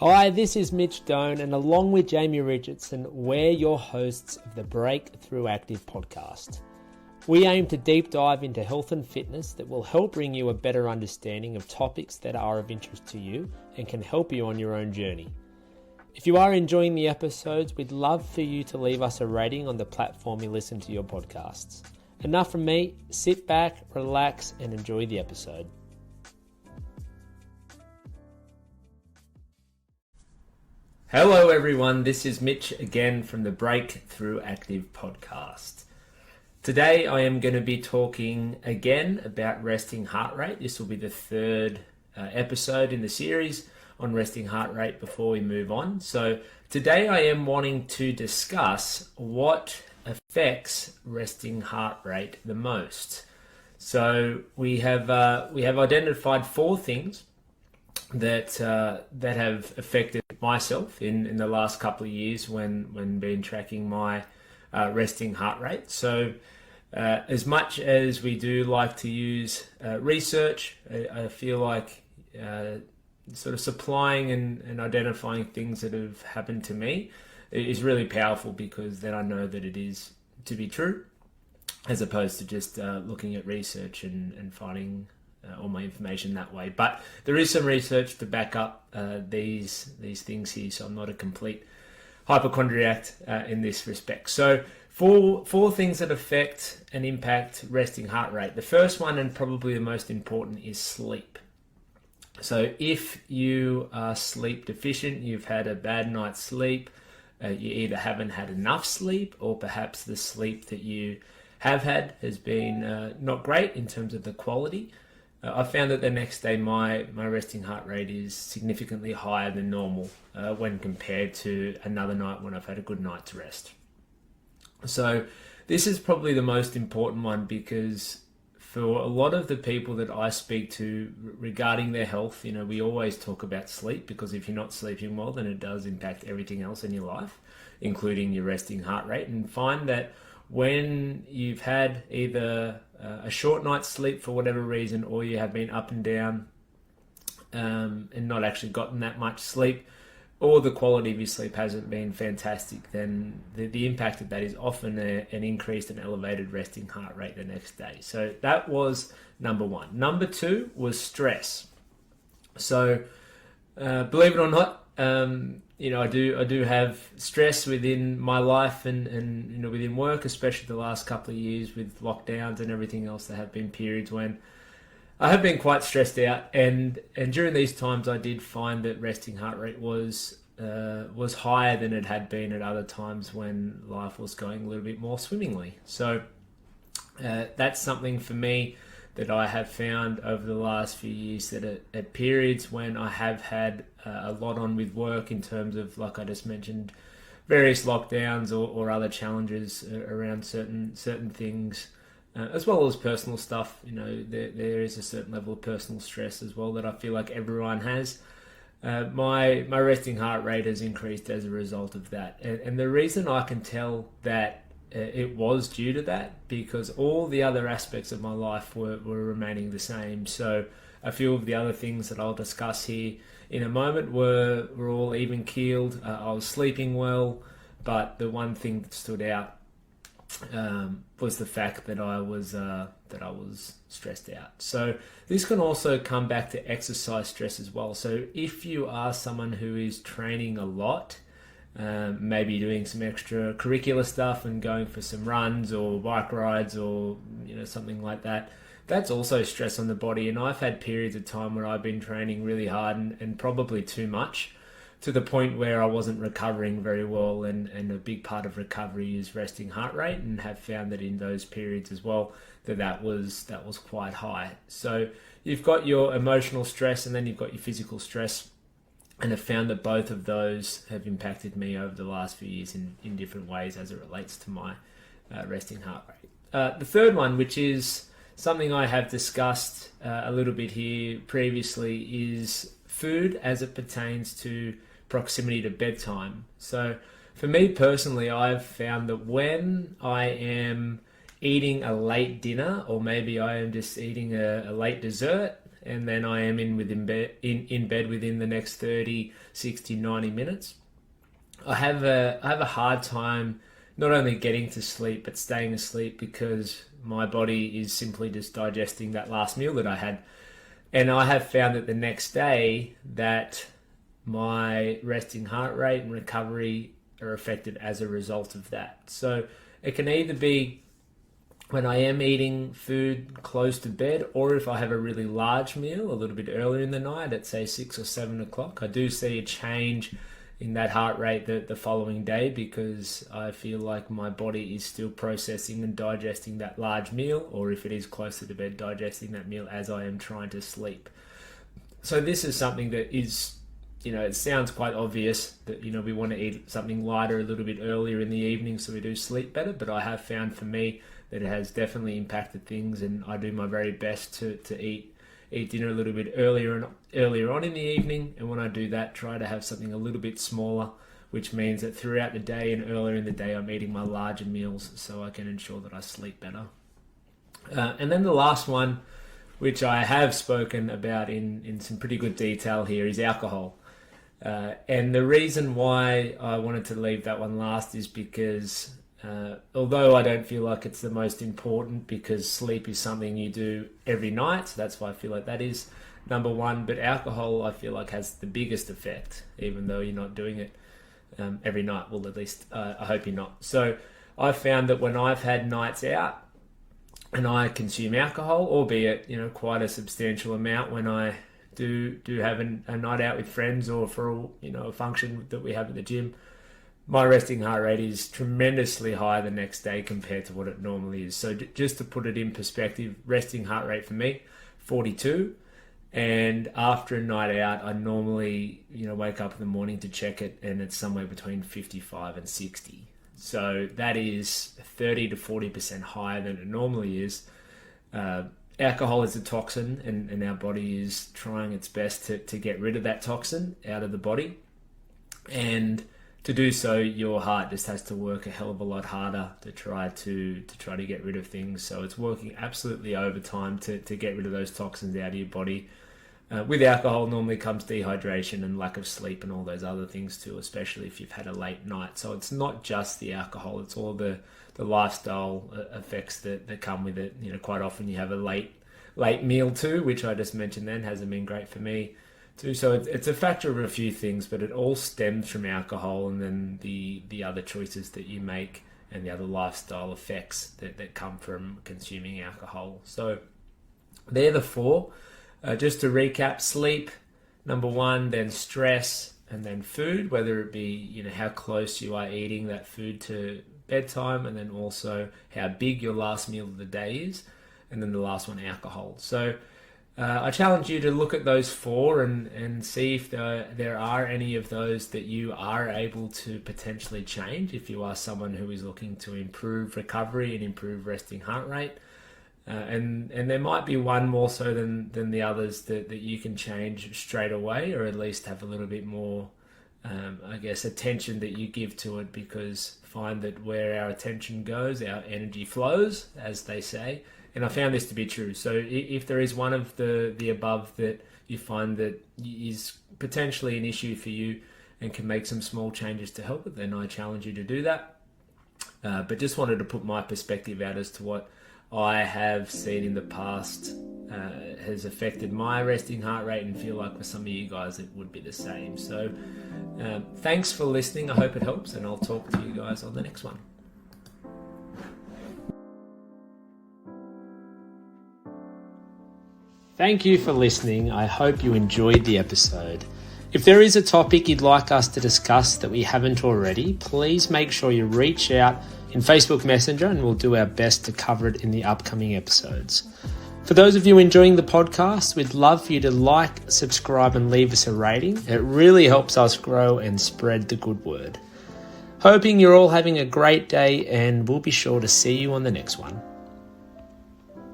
Hi, this is Mitch Doan, and along with Jamie Richardson, we're your hosts of the Break-Thru Active podcast. We aim to deep dive into health and fitness that will help bring you a better understanding of topics that are of interest to you and can help you on your own journey. If you are enjoying the episodes, we'd love for you to leave us a rating on the platform you listen to your podcasts. Enough from me, sit back, relax, and enjoy the episode. Hello everyone, this is Mitch again from the Break-Thru Active podcast. Today I am going to be talking again about resting heart rate. This will be the third episode in the series on resting heart rate before we move on. So today I am wanting to discuss what affects resting heart rate the most. So we have identified four things that have affected myself in the last couple of years when been tracking my resting heart rate. So as much as we do like to use research, I feel like sort of supplying and identifying things that have happened to me is really powerful, because then I know that it is to be true, as opposed to just looking at research and finding all my information that way. But there is some research to back up these things here, so I'm not a complete hypochondriac in this respect. So four things that affect and impact resting heart rate. The first one, and probably the most important, is sleep. So if you are sleep deficient, you've had a bad night's sleep, you either haven't had enough sleep, or perhaps the sleep that you have had has been not great in terms of the quality. I found that the next day my resting heart rate is significantly higher than normal when compared to another night when I've had a good night's rest. So this is probably the most important one, because for a lot of the people that I speak to regarding their health, we always talk about sleep, because if you're not sleeping well, then it does impact everything else in your life, including your resting heart rate. And find that when you've had either a short night's sleep for whatever reason, or you have been up and down and not actually gotten that much sleep, or the quality of your sleep hasn't been fantastic, then the impact of that is often an increased and elevated resting heart rate the next day. So that was number one. Number two was stress. So believe it or not, I do have stress within my life and within work, especially the last couple of years with lockdowns and everything else. There have been periods when I have been quite stressed out, and during these times I did find that resting heart rate was higher than it had been at other times when life was going a little bit more swimmingly. So that's something for me that I have found over the last few years, that at periods when I have had a lot on with work in terms of, like I just mentioned, various lockdowns or other challenges around certain things, as well as personal stuff, there is a certain level of personal stress as well that I feel like everyone has. My resting heart rate has increased as a result of that. And the reason I can tell that it was due to that, because all the other aspects of my life were remaining the same. So a few of the other things that I'll discuss here in a moment were all even keeled. I was sleeping well, but the one thing that stood out was the fact that I was stressed out. So this can also come back to exercise stress as well. So if you are someone who is training a lot, maybe doing some extra curricular stuff and going for some runs or bike rides or something like that, that's also stress on the body. And I've had periods of time where I've been training really hard and probably too much, to the point where I wasn't recovering very well, and a big part of recovery is resting heart rate, and have found that in those periods as well that was quite high. So you've got your emotional stress and then you've got your physical stress, and have found that both of those have impacted me over the last few years in different ways as it relates to my resting heart rate. The third one, which is something I have discussed a little bit here previously, is food as it pertains to proximity to bedtime. So for me personally, I've found that when I am eating a late dinner, or maybe I am just eating a late dessert, and then I am in bed within the next 30, 60, 90 minutes. I have a hard time not only getting to sleep but staying asleep because my body is simply just digesting that last meal that I had. And I have found that the next day that my resting heart rate and recovery are affected as a result of that. So it can either be when I am eating food close to bed, or if I have a really large meal a little bit earlier in the night at say 6 or 7 o'clock, I do see a change in that heart rate the following day because I feel like my body is still processing and digesting that large meal, or if it is closer to bed, digesting that meal as I am trying to sleep. So this is something that is, it sounds quite obvious that, we want to eat something lighter a little bit earlier in the evening so we do sleep better, but I have found for me that it has definitely impacted things, and I do my very best to eat dinner a little bit earlier on in the evening, and when I do that, try to have something a little bit smaller, which means that throughout the day and earlier in the day I'm eating my larger meals so I can ensure that I sleep better. And then the last one, which I have spoken about in some pretty good detail here, is alcohol. And the reason why I wanted to leave that one last is because although I don't feel like it's the most important, because sleep is something you do every night, so that's why I feel like that is number one, but alcohol I feel like has the biggest effect, even though you're not doing it every night. Well, at least I hope you're not. So I've found that when I've had nights out and I consume alcohol, albeit quite a substantial amount when I do have a night out with friends or for a function that we have at the gym, my resting heart rate is tremendously high the next day compared to what it normally is. So just to put it in perspective, resting heart rate for me, 42. And after a night out, I normally, wake up in the morning to check it, and it's somewhere between 55 and 60. So that is 30 to 40% higher than it normally is. Alcohol is a toxin, and our body is trying its best to get rid of that toxin out of the body. And to do so, your heart just has to work a hell of a lot harder to try to get rid of things. So it's working absolutely overtime to get rid of those toxins out of your body. With alcohol normally comes dehydration and lack of sleep and all those other things too, especially if you've had a late night. So it's not just the alcohol, it's all the lifestyle effects that come with it. Quite often you have a late meal too, which I just mentioned then hasn't been great for me too. So it's a factor of a few things, but it all stems from alcohol, and then the other choices that you make and the other lifestyle effects that come from consuming alcohol. So they're the four. Just to recap: sleep, number one, then stress, and then food, whether it be how close you are eating that food to bedtime, and then also how big your last meal of the day is, and then the last one, alcohol. So I challenge you to look at those four and see if there are any of those that you are able to potentially change if you are someone who is looking to improve recovery and improve resting heart rate. And there might be one more so than the others that you can change straight away, or at least have a little bit more, attention that you give to it, because find that where our attention goes, our energy flows, as they say. And I found this to be true. So if there is one of the above that you find that is potentially an issue for you and can make some small changes to help it, then I challenge you to do that. But just wanted to put my perspective out as to what I have seen in the past has affected my resting heart rate, and feel like for some of you guys it would be the same. So thanks for listening. I hope it helps, and I'll talk to you guys on the next one. Thank you for listening. I hope you enjoyed the episode. If there is a topic you'd like us to discuss that we haven't already, please make sure you reach out in Facebook Messenger, and we'll do our best to cover it in the upcoming episodes. For those of you enjoying the podcast, we'd love for you to like, subscribe, and leave us a rating. It really helps us grow and spread the good word. Hoping you're all having a great day, and we'll be sure to see you on the next one.